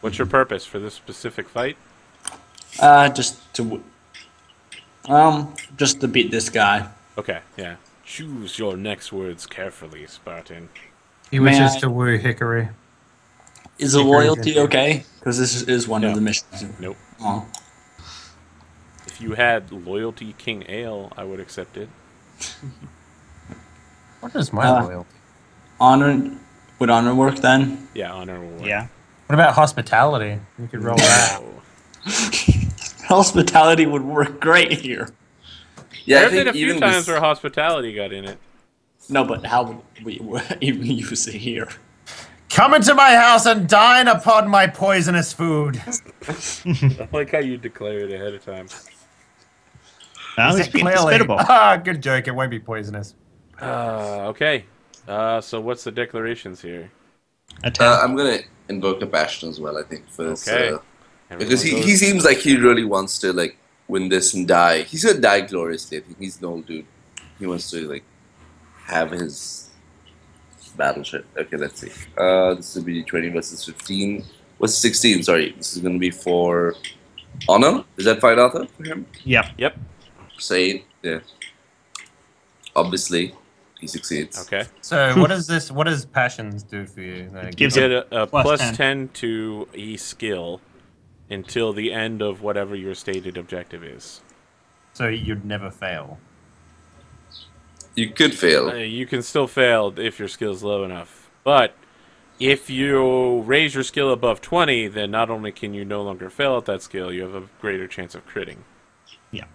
What's your purpose for this specific fight? Just to beat this guy. Okay, yeah. Choose your next words carefully, Spartan. He May wishes I- to woo Hickory. Is the loyalty okay? Because this is one No. of the missions. Nope. Oh. If you had loyalty King Ale, I would accept it. What is my Uh, loyalty? Honor would honor work then? Yeah, honor will work. Yeah. What about hospitality? You could roll that. No. Hospitality would work great here. Yeah, There I have been think a few even times this, where hospitality got in it. No, but how would we even use it here? Come into my house and dine upon my poisonous food. I like how you declare it ahead of time. That was being hospitable. Ah, good joke. It won't be poisonous. Okay. So what's the declarations here? Attack. I'm gonna invoke a passion as well. I think for this, Okay. because Everyone he goes- seems like he really wants to like win this and die. He's gonna die gloriously. I think he's an old dude. He wants to like have his battleship. Okay, let's see. This will be 20 versus 15. What's 16? Sorry, this is gonna be for honor. Is that fine, Arthur? For him? Yep. Yep. Say yeah. Obviously, he succeeds. Okay. So what does this? What does passions do for you? Like, Gives You get a plus plus 10. 10 to a skill until the end of whatever your stated objective is. so you'd never fail. You could fail. You can still fail if your skill's low enough. But if you raise your skill above 20, then not only can you no longer fail at that skill, you have a greater chance of critting. Yeah.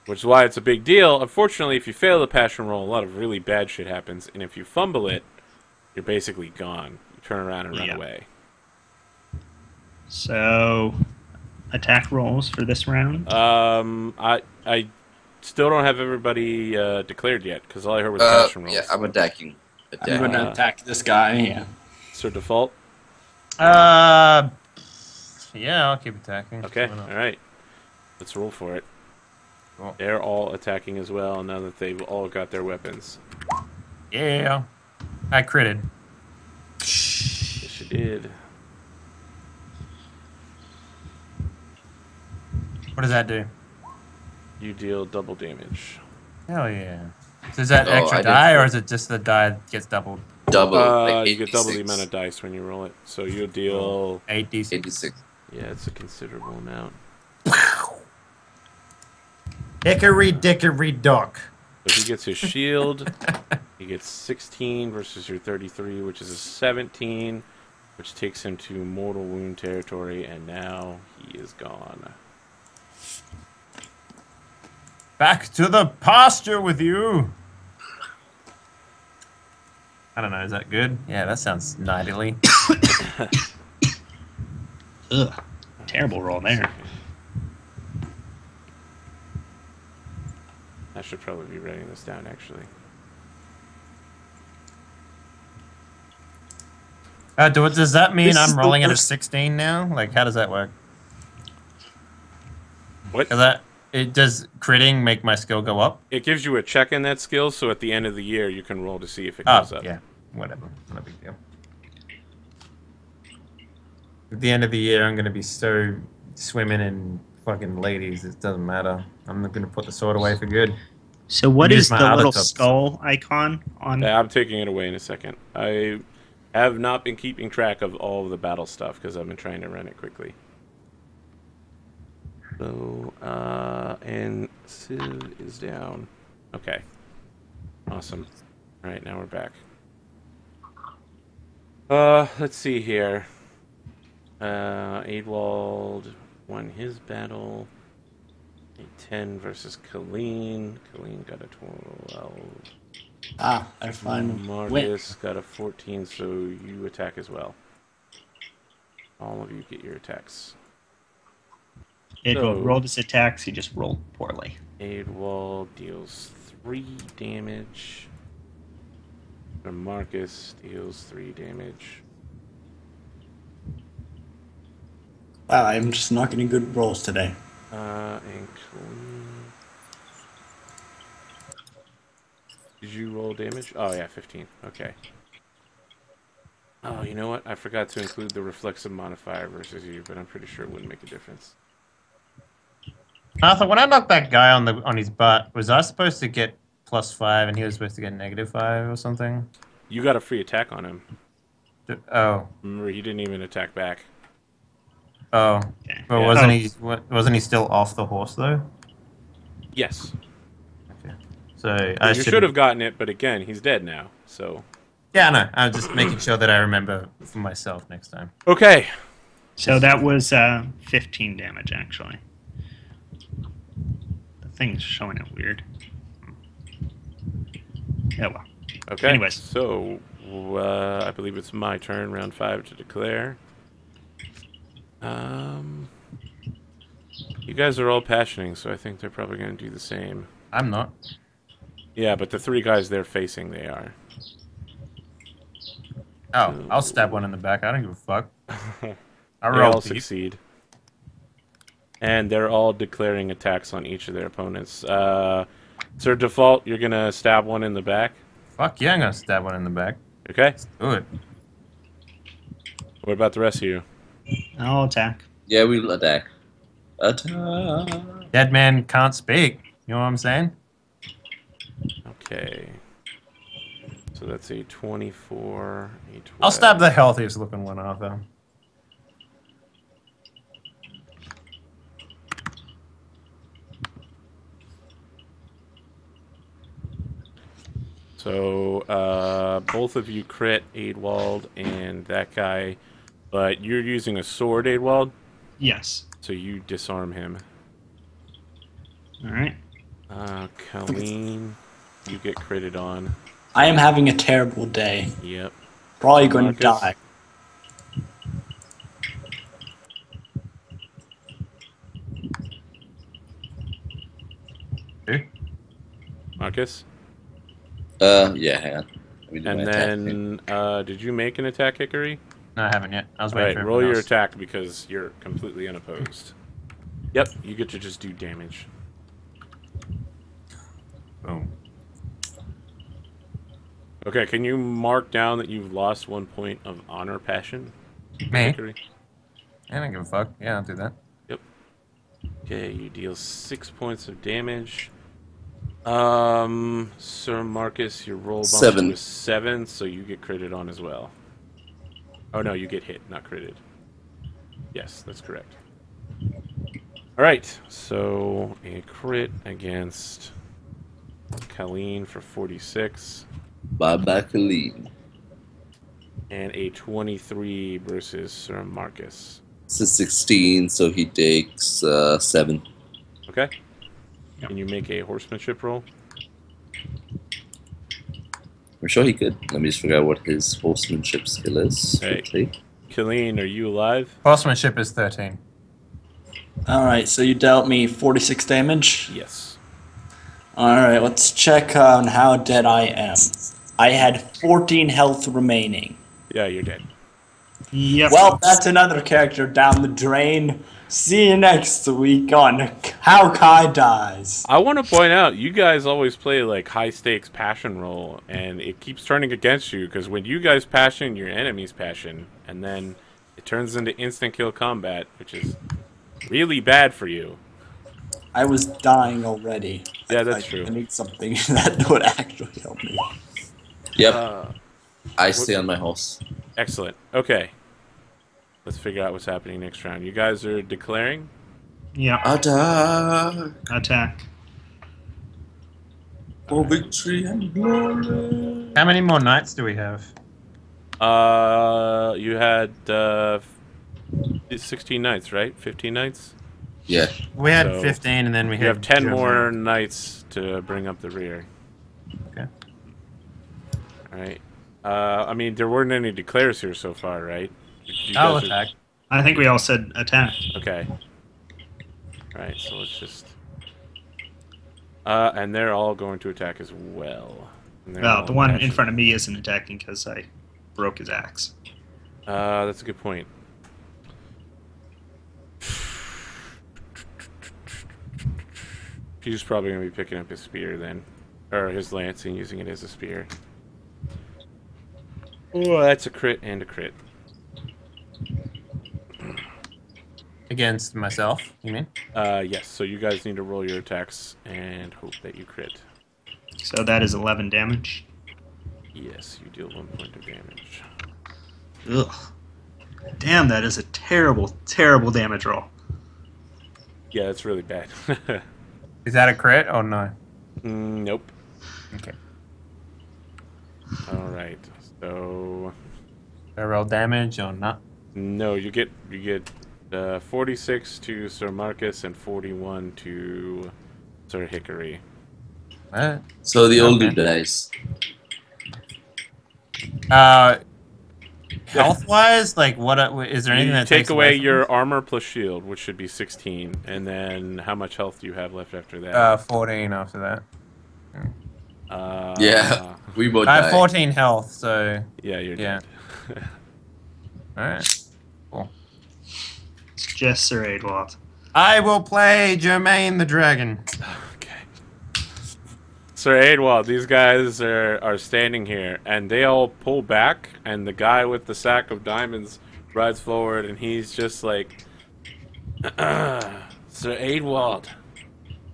Which is why it's a big deal. Unfortunately, if you fail the passion roll, a lot of really bad shit happens. And if you fumble it, you're basically gone. You turn around and run Yeah. away. So, attack rolls for this round. I still don't have everybody declared yet, because all I heard was passion rolls. Yeah, I'm attacking. I'm gonna attack this guy. Yeah. So default? Yeah, I'll keep attacking. Okay, Why not? alright. Let's roll for it. Cool. They're all attacking as well, now that they've all got their weapons. Yeah, I critted. Yes, you did. What does that do? You deal double damage. Hell yeah. So is that Oh, extra I did die, or four. is it just the die that gets doubled? Double. Like You get double the 86. amount of dice when you roll it. So you'll deal... 8d6. 86. Yeah, it's a considerable amount. Hickory dickory dock. So he gets his shield. He gets 16 versus your 33, which is a 17, which takes him to mortal wound territory, and now he is gone. Back to the pasture with you. I don't know, is that good? Yeah, that sounds nightly. Ugh. Terrible roll there. I should probably be writing this down, actually. Does that mean This is I'm the rolling at a worst- 16 now? Like, how does that work? What? 'Cause It does critting make my skill go up? It gives you a check in that skill, so at the end of the year you can roll to see if it Oh, goes up. yeah. Whatever. Not a big deal. At the end of the year, I'm going to be so swimming in fucking ladies, it doesn't matter. I'm not going to put the sword away for good. So what Use is my the other little tubs. skull icon on? Yeah, I'm taking it away in a second. I have not been keeping track of all of the battle stuff because I've been trying to run it quickly. So, and Civ is down. Okay. Awesome. Alright, now we're back. Let's see here. Adewald won his battle. A 10 versus Colleen. Colleen got a 12. Ah, I find win. Marcus got a 14, so you attack as well. All of you get your attacks. Adewald rolled his attacks. He just rolled poorly. Adewald deals 3 damage. Marcus deals 3 damage. Wow, I'm just not getting good rolls today. And Colleen. Did you roll damage? Oh yeah, 15. Okay. Oh, you know what? I forgot to include the reflexive modifier versus you, but I'm pretty sure it wouldn't make a difference. Arthur, when I knocked that guy on his butt, was I supposed to get +5 and he was supposed to get -5 or something? You got a free attack on him. Oh. Remember, he didn't even attack back. Oh. But Yeah. wasn't he still off the horse though? Yes. Okay. So you should have gotten it, but again, he's dead now. So. Yeah, no. I'm just making sure that I remember for myself next time. Okay. So that was 15 damage, actually. The thing's showing it weird. Yeah, well. Okay. Anyways. So, I believe it's my turn, round 5, to declare. You guys are all passioning, so I think they're probably going to do the same. I'm not. Yeah, but the 3 guys they're facing, they are. Oh, I'll stab one in the back. I don't give a fuck. They I all rolled succeed. And they're all declaring attacks on each of their opponents. Sir deFault, you're going to stab one in the back? Fuck yeah, I'm going to stab one in the back. Okay. Let's do it. What about the rest of you? I'll attack. Yeah, we'll attack. Attack. Dead man can't speak. You know what I'm saying? Okay. So that's a 24, a 12. I'll stab the healthiest looking one, Arthur. So, both of you crit Adewald and that guy, but you're using a sword, Adewald? Yes. So you disarm him. All right. Colleen, you get critted on. I am having a terrible day. Yep. Probably going Marcus? to die. Who? Marcus? Yeah, hang on. Let me do And my attack thing. then, did you make an attack, Hickory? No, I haven't yet. I was All waiting right, for roll everyone your else. attack because you're completely unopposed. Yep, you get to just do damage. Boom. Okay, can you mark down that you've lost 1 point of honor passion? Me? Hickory? I don't give a fuck. Yeah, I'll do that. Yep. Okay, you deal 6 points of damage. Sir Marcus, your roll bump 7. to a 7, so you get critted on as well. Oh no, you get hit, not critted. Yes, that's correct. Alright, so a crit against Colleen for 46. Bye-bye, Colleen. And a 23 versus Sir Marcus. This is 16, so he takes 7. Okay? Yep. Can you make a horsemanship roll? I'm sure he could. Let me just figure out what his horsemanship skill is. Hey. quickly. Colleen, are you alive? Horsemanship is 13. Alright, so you dealt me 46 damage. Yes. Alright, let's check on how dead I am. I had 14 health remaining. Yeah, you're dead. Yep. Well, that's another character down the drain. See you next week on How Kai Dies. I want to point out, you guys always play like high stakes passion roll, and it keeps turning against you because when you guys passion, your enemies passion, and then it turns into instant kill combat, which is really bad for you. I was dying already. Yeah, that's true. I need something that would actually help me. Yep. I stay on my horse. Excellent. Okay. Let's figure out what's happening next round. You guys are declaring? Yep. Attack Attack. for victory and glory. How many more knights do we have? You had 16 knights, right? 15 knights? Yeah. We had So, 15, and then we You had have 10 German. more knights to bring up the rear. Okay. Alright. I mean, there weren't any declares here so far, right? You I'll guys are- attack. I think we all said attack. Okay. Alright, so let's just... and they're all going to attack as well. And they're Well, all the one in passion. front of me isn't attacking because I broke his axe. That's a good point. He's probably going to be picking up his spear then. Or his lance and using it as a spear. Oh, that's a crit and a crit. Against myself, you mean? Yes, so you guys need to roll your attacks and hope that you crit. So that is 11 damage. Yes, you deal 1 point of damage. Ugh. Damn, that is a terrible, terrible damage roll. Yeah, that's really bad. Is that a crit or no? Nope. Okay. Alright, so... Do I roll damage or not? No, you get 46 to Sir Marcus and 41 to Sir Hickory. What? So the old Okay. dude dies. Health-wise, like what? Is there anything You that take takes away from your this? armor plus shield, which should be 16, and then how much health do you have left after that? 14 after that. Yeah, we both I have die. 14 health, so Yeah, you're yeah. dead. All right. Just Sir Adwald. I will play Jermaine the Dragon. Okay. Sir Adwald, these guys are standing here, and they all pull back, and the guy with the sack of diamonds rides forward, and he's just like, Sir Adwald,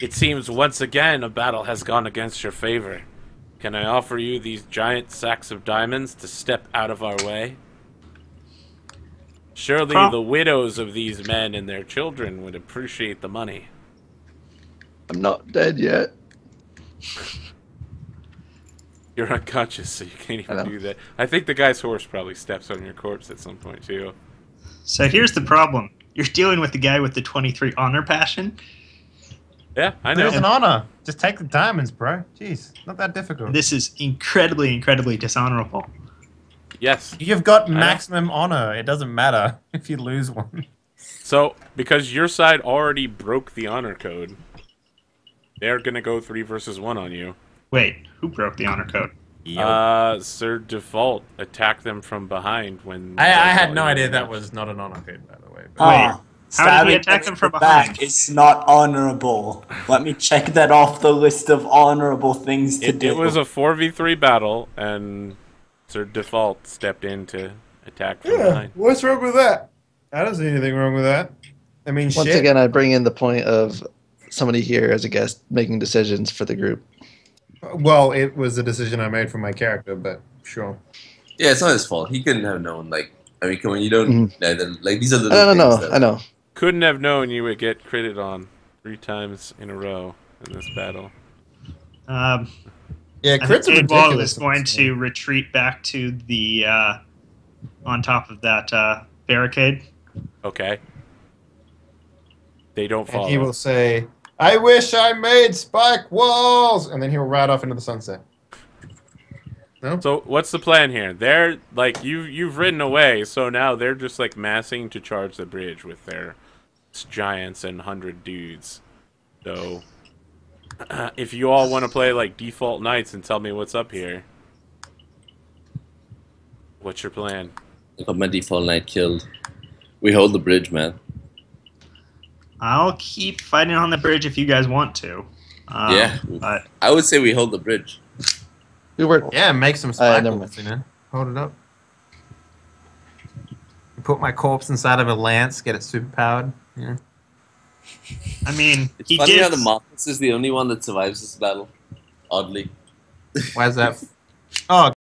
it seems once again a battle has gone against your favor. Can I offer you these giant sacks of diamonds to step out of our way? Surely the widows of these men and their children would appreciate the money. I'm not dead yet. You're unconscious, so you can't I even know. do that. I think the guy's horse probably steps on your corpse at some point, too. So here's the problem. You're dealing with the guy with the 23 honor passion. Yeah, I know. There's an honor. Just take the diamonds, bro. Jeez, not that difficult. This is incredibly, incredibly dishonorable. Yes. You've got know. maximum honor. It doesn't matter if you lose one. So, because your side already broke the honor code, they're going to go 3 versus 1 on you. Wait, who broke the honor code? Sir deFault attacked them from behind when... I had no idea that was not an honor code, by the way. But Wait, how did he stabbing attack them them from in the back behind? is not honorable. Let me check that off the list of honorable things to do. It was a 4v3 battle, and Sir deFault stepped in to attack from behind. What's wrong with that? I don't see anything wrong with that. I mean, Once shit. again, I bring in the point of somebody here as a guest making decisions for the group. Well, it was a decision I made for my character, but sure. Yeah, it's not his fault. He couldn't have known. Like, I mean, come on, you don't. Like, these are the. I don't know. things that- I know. Couldn't have known you would get critted on 3 times in a row in this battle. Yeah, I crits think are Adwald ridiculous. is going to retreat back to the on top of that barricade. Okay. They don't And follow. he will say, "I wish I made spike walls," and then he'll ride off into the sunset. No. So what's the plan here? They're like you've ridden away, so now they're just like massing to charge the bridge with their giants and 100 dudes. So if you all want to play like default knights and tell me what's up here, what's your plan? I got my default knight killed. We hold the bridge, man. I'll keep fighting on the bridge if you guys want to. Yeah. But I would say we hold the bridge. We were. Yeah, make some Never sparkles, you know. Hold it up. Put my corpse inside of a lance, get it super powered. Yeah. I mean, It's he funny did. how the Marcus is the only one that survives this battle. Oddly. Why is that? Oh,